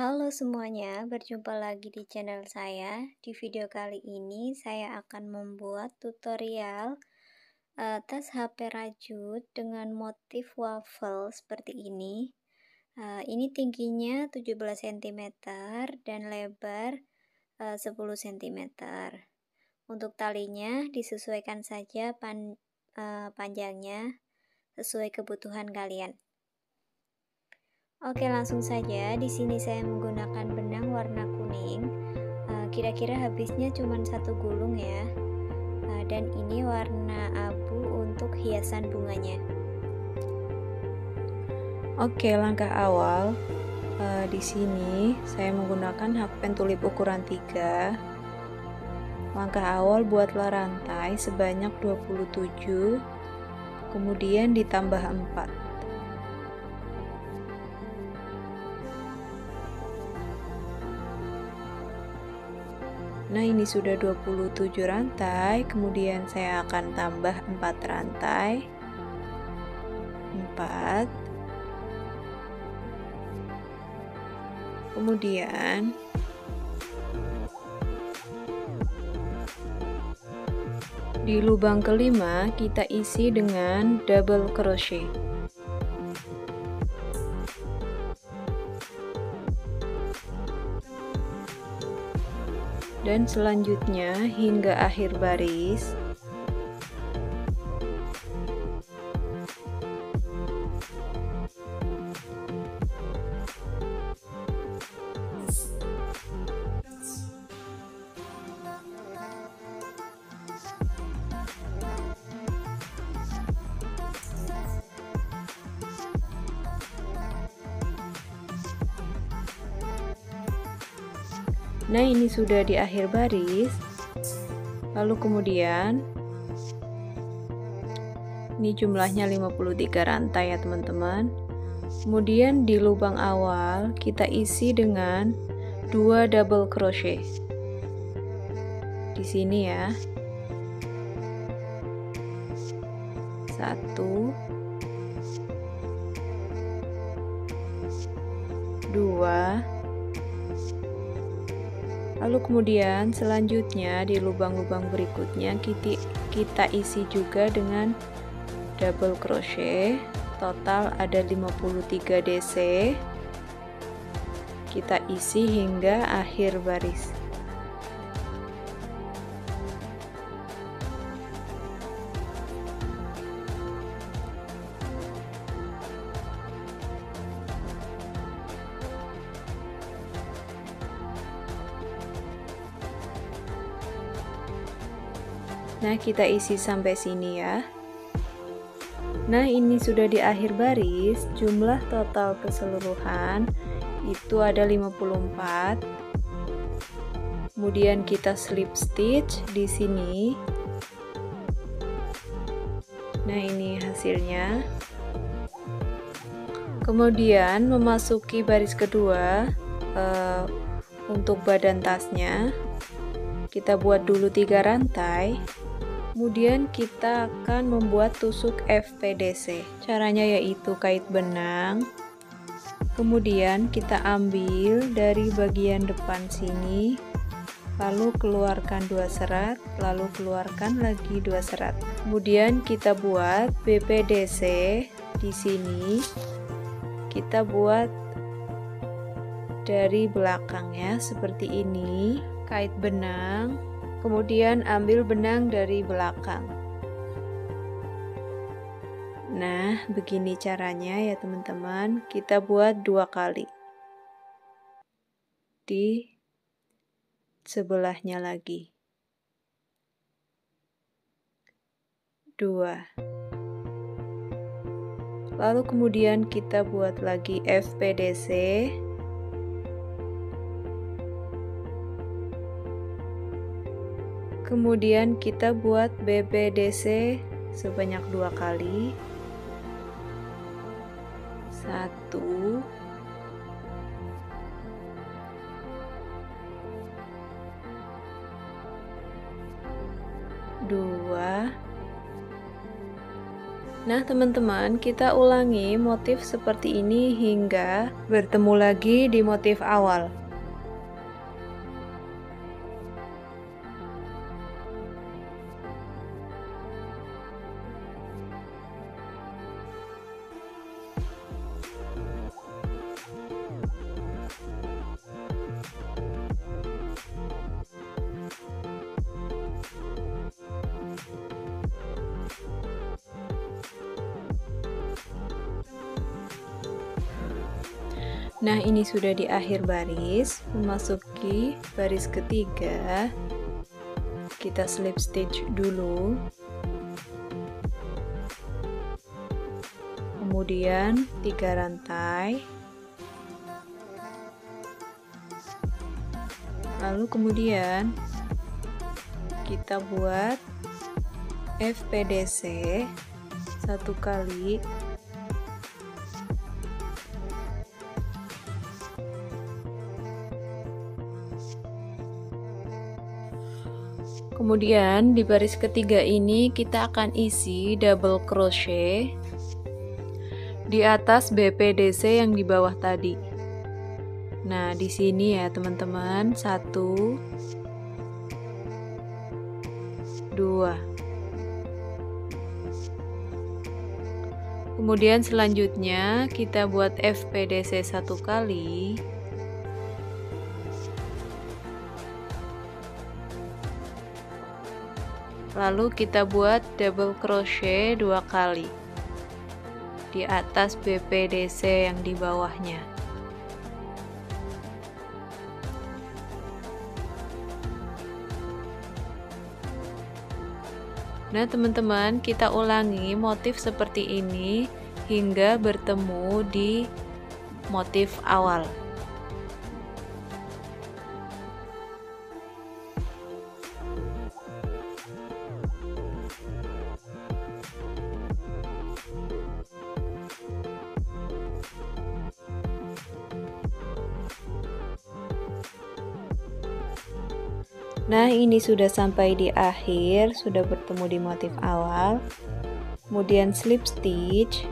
Halo semuanya, berjumpa lagi di channel saya. Di video kali ini saya akan membuat tutorial tas HP rajut dengan motif waffle seperti ini. Ini tingginya 17 cm dan lebar 10 cm. Untuk talinya disesuaikan saja panjangnya sesuai kebutuhan kalian. Oke, langsung saja. Di sini saya menggunakan benang warna kuning. Kira-kira habisnya cuma satu gulung ya. Dan ini warna abu untuk hiasan bunganya. Oke, langkah awal di sini saya menggunakan hakpen tulip ukuran 3. Langkah awal buatlah rantai sebanyak 27, kemudian ditambah 4. Nah, ini sudah 27 rantai, kemudian saya akan tambah 4 rantai. 4. Kemudian di lubang kelima kita isi dengan double crochet. Dan selanjutnya hingga akhir baris Nah, ini sudah di akhir baris. Lalu kemudian ini jumlahnya 53 rantai ya teman-teman. Kemudian di lubang awal kita isi dengan 2 double crochet. Di sini ya. 1 2. Lalu kemudian selanjutnya di lubang-lubang berikutnya kita isi juga dengan double crochet. Total ada 53 DC. Kita isi hingga akhir baris. Nah, kita isi sampai sini ya. Nah, ini sudah di akhir baris. Jumlah total keseluruhan itu ada 54. Kemudian kita slip stitch di sini. Nah, ini hasilnya. Kemudian memasuki baris kedua untuk badan tasnya. Kita buat dulu 3 rantai. Kemudian kita akan membuat tusuk FPDC. Caranya yaitu kait benang. Kemudian kita ambil dari bagian depan sini, lalu keluarkan 2 serat, lalu keluarkan lagi 2 serat. Kemudian kita buat BPDC di sini. Kita buat dari belakang ya, seperti ini. Kait benang. Kemudian ambil benang dari belakang. Nah, begini caranya ya teman-teman. Kita buat 2 kali. Di sebelahnya lagi. 2. Lalu kemudian kita buat lagi FPDC. Kemudian kita buat BPDC sebanyak 2 kali. 1 2 Nah teman-teman, kita ulangi motif seperti ini hingga bertemu lagi di motif awal. Nah, ini sudah di akhir baris, memasuki baris ketiga. Kita slip stitch dulu. Kemudian 3 rantai. Lalu kemudian kita buat FPDC 1 kali. Kemudian di baris ketiga ini kita akan isi double crochet di atas BPDC yang di bawah tadi. Nah, di sini ya teman-teman, 1 2. Kemudian selanjutnya kita buat FPDC 1 kali. Lalu kita buat double crochet 2 kali di atas BPDC yang di bawahnya. Nah teman-teman, kita ulangi motif seperti ini hingga bertemu di motif awal. Nah, ini sudah sampai di akhir, sudah bertemu di motif awal. Kemudian slip stitch.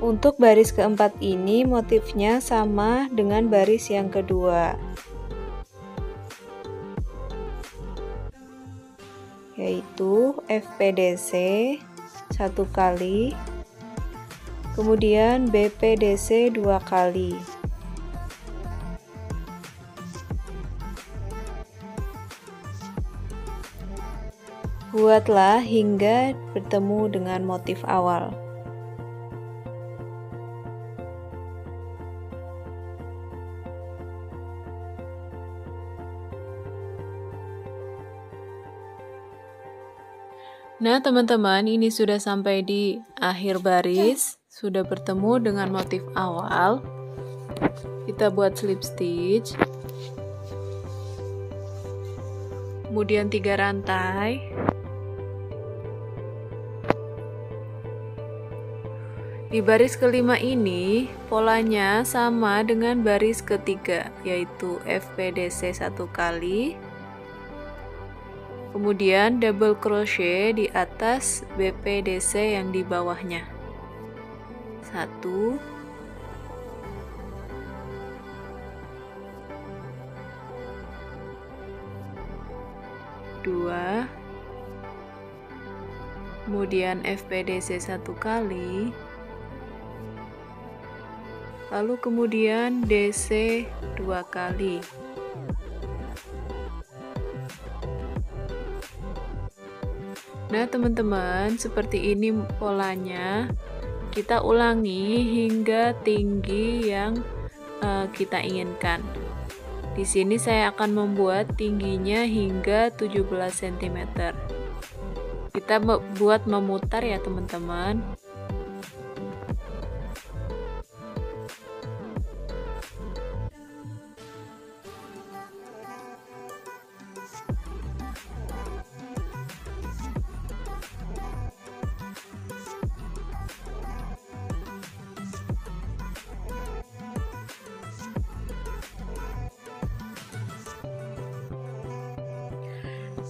Untuk baris keempat ini motifnya sama dengan baris yang kedua, yaitu FPDC 1 kali, kemudian BPDC 2 kali. Buatlah hingga bertemu dengan motif awal. Nah teman-teman, ini sudah sampai di akhir baris, sudah bertemu dengan motif awal. Kita buat slip stitch, kemudian 3 rantai. Di baris kelima ini polanya sama dengan baris ketiga, yaitu FPDC 1 kali, kemudian double crochet di atas BPDC yang di bawahnya. 1 2, kemudian FPDC 1 kali, lalu kemudian DC 2 kali. Nah teman-teman, seperti ini polanya. Kita ulangi hingga tinggi yang kita inginkan. Di sini saya akan membuat tingginya hingga 17 cm. Kita buat memutar ya teman-teman.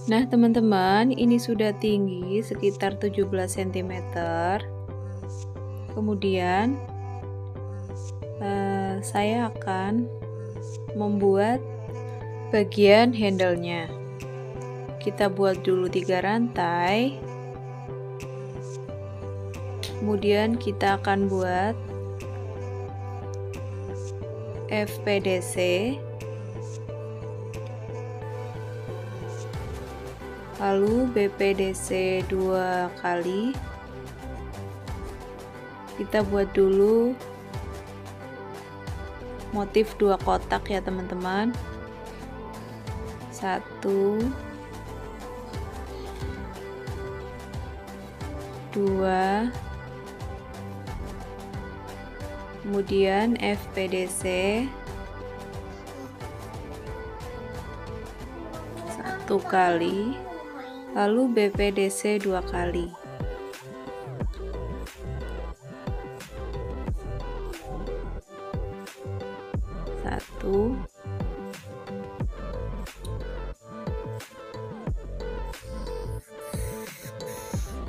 Nah teman-teman, ini sudah tinggi sekitar 17 cm. Kemudian saya akan membuat bagian handle-nya. Kita buat dulu 3 rantai. Kemudian kita akan buat FPDC, lalu BPDC 2 kali. Kita buat dulu motif 2 kotak ya teman-teman. 1, 2, kemudian FPDC 1 kali, lalu BPDC 2 kali. Satu,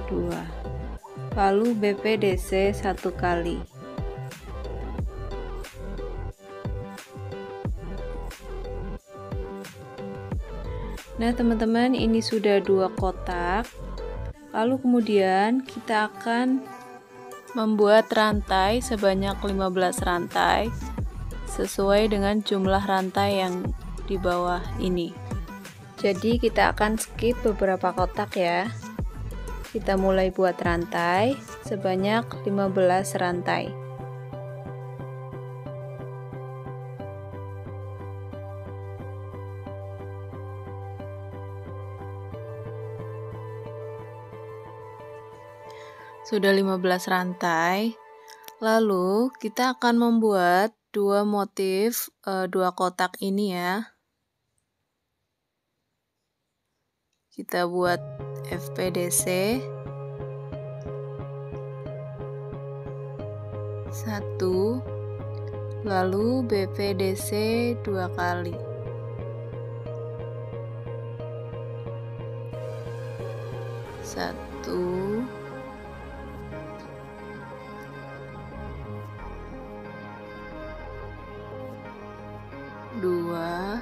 dua, lalu BPDC 1 kali. Nah teman-teman, ini sudah 2 kotak. Lalu kemudian kita akan membuat rantai sebanyak 15 rantai sesuai dengan jumlah rantai yang di bawah ini. Jadi kita akan skip beberapa kotak ya. Kita mulai buat rantai sebanyak 15 rantai. Sudah 15 rantai. Lalu kita akan membuat 2 motif 2 kotak ini ya. Kita buat FPDC 1, lalu BPDC 2 kali. 1, 2.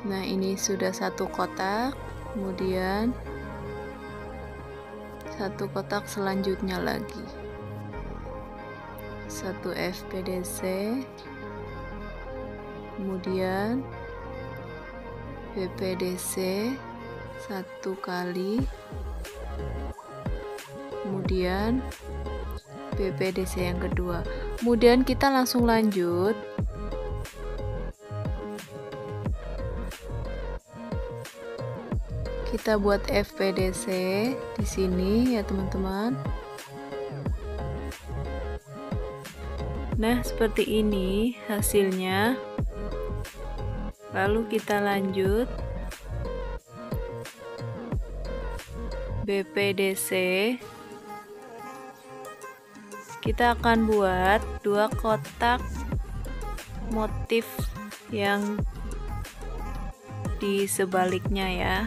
Nah ini sudah 1 kotak, kemudian 1 kotak selanjutnya lagi, 1 FPDC, kemudian BPDC 1 kali, kemudian BPDC yang kedua. Kemudian kita langsung lanjut. Kita buat FPDC di sini ya teman-teman. Nah, seperti ini hasilnya. Lalu kita lanjut BPDC. Kita akan buat 2 kotak motif yang di sebaliknya ya.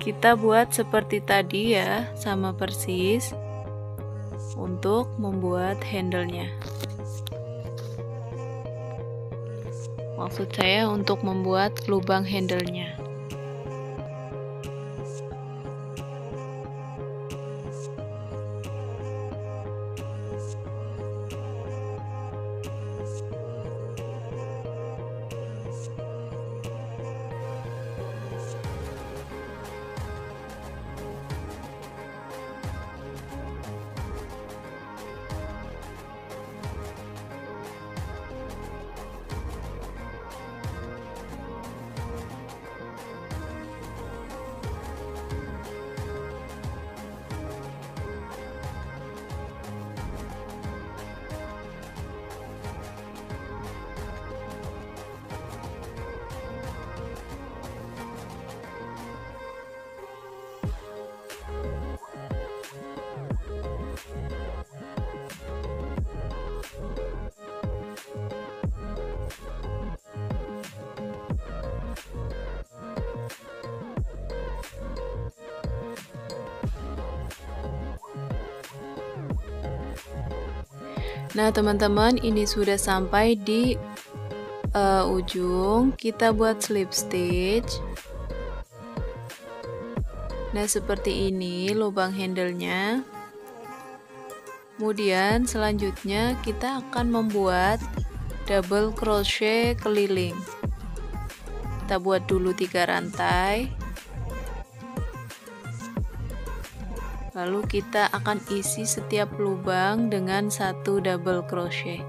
Kita buat seperti tadi ya, sama persis untuk membuat handle-nya. Maksud saya untuk membuat lubang handle-nya. Nah teman-teman, ini sudah sampai di ujung. Kita buat slip stitch. Nah seperti ini lubang handle-nya. Kemudian selanjutnya kita akan membuat double crochet keliling. Kita buat dulu 3 rantai. Lalu kita akan isi setiap lubang dengan 1 double crochet.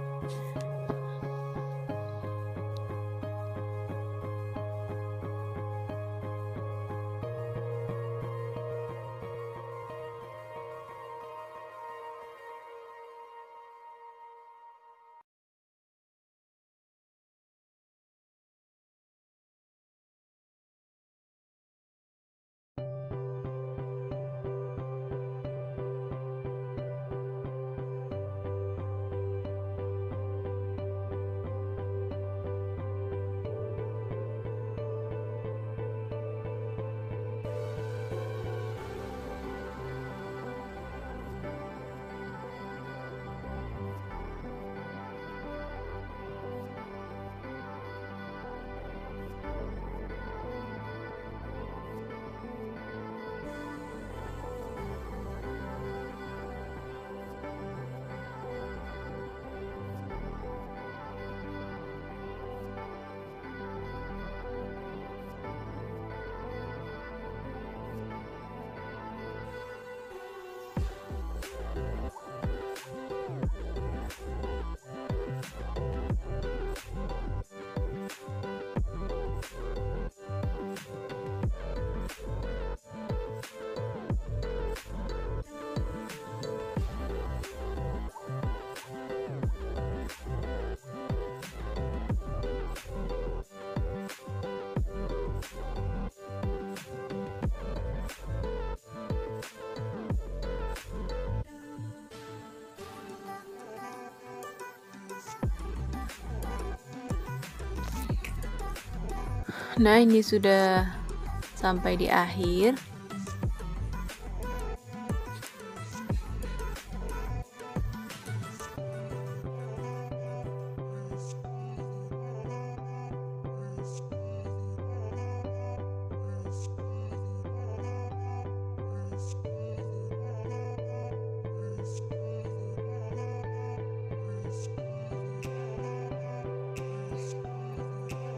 Nah ini sudah sampai di akhir.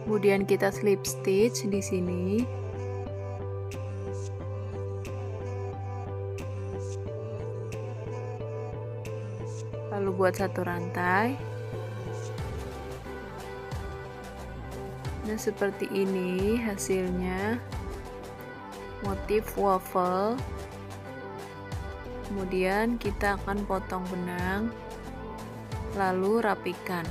Kemudian kita slip stitch di sini. Lalu buat 1 rantai. Nah, seperti ini hasilnya. Motif waffle. Kemudian kita akan potong benang, lalu rapikan.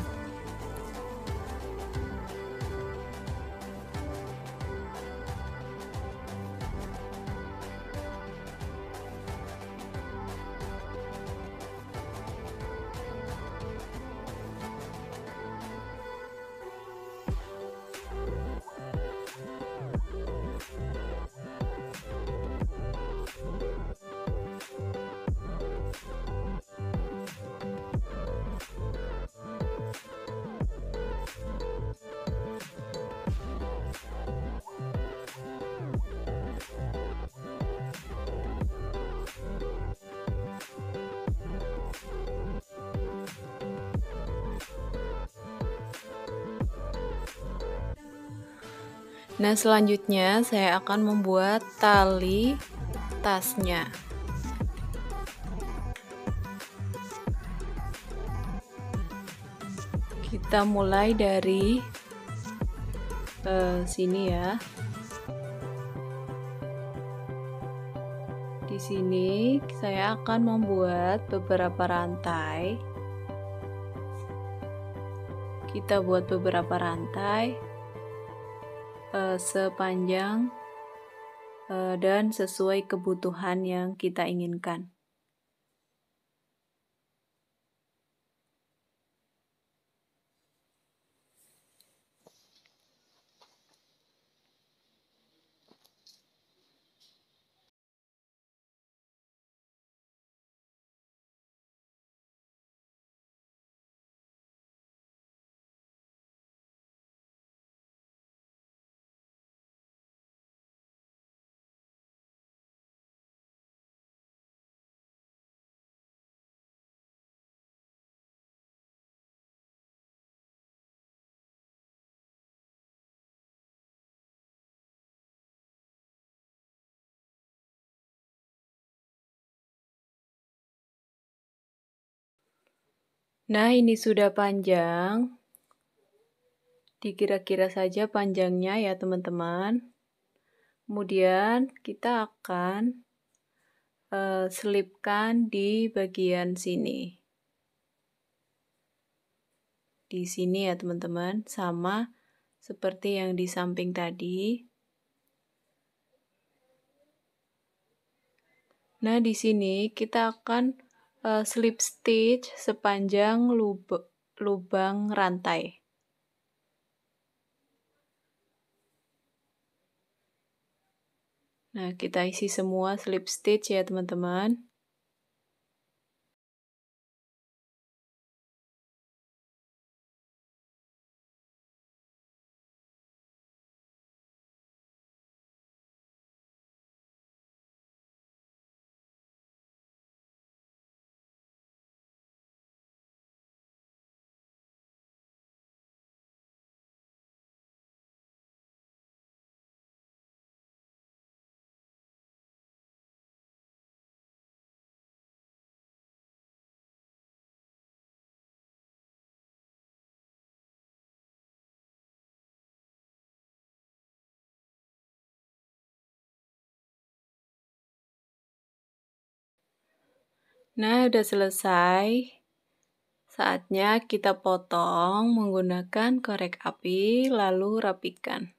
Nah, selanjutnya saya akan membuat tali tasnya. Kita mulai dari sini ya. Di sini saya akan membuat beberapa rantai. Kita buat beberapa rantai sepanjang dan sesuai kebutuhan yang kita inginkan. Nah, ini sudah panjang. Dikira-kira saja panjangnya ya teman-teman. Kemudian kita akan selipkan di bagian sini. Di sini ya teman-teman, sama seperti yang di samping tadi. Nah, di sini kita akan slip stitch sepanjang lubang rantai. Nah, kita isi semua slip stitch ya teman-teman. Nah, udah selesai. Saatnya kita potong menggunakan korek api, lalu rapikan.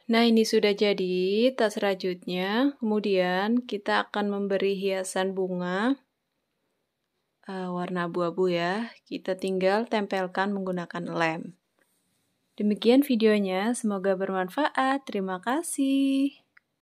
Nah, ini sudah jadi tas rajutnya. Kemudian kita akan memberi hiasan bunga warna abu-abu ya. Kita tinggal tempelkan menggunakan lem. Demikian videonya, semoga bermanfaat. Terima kasih.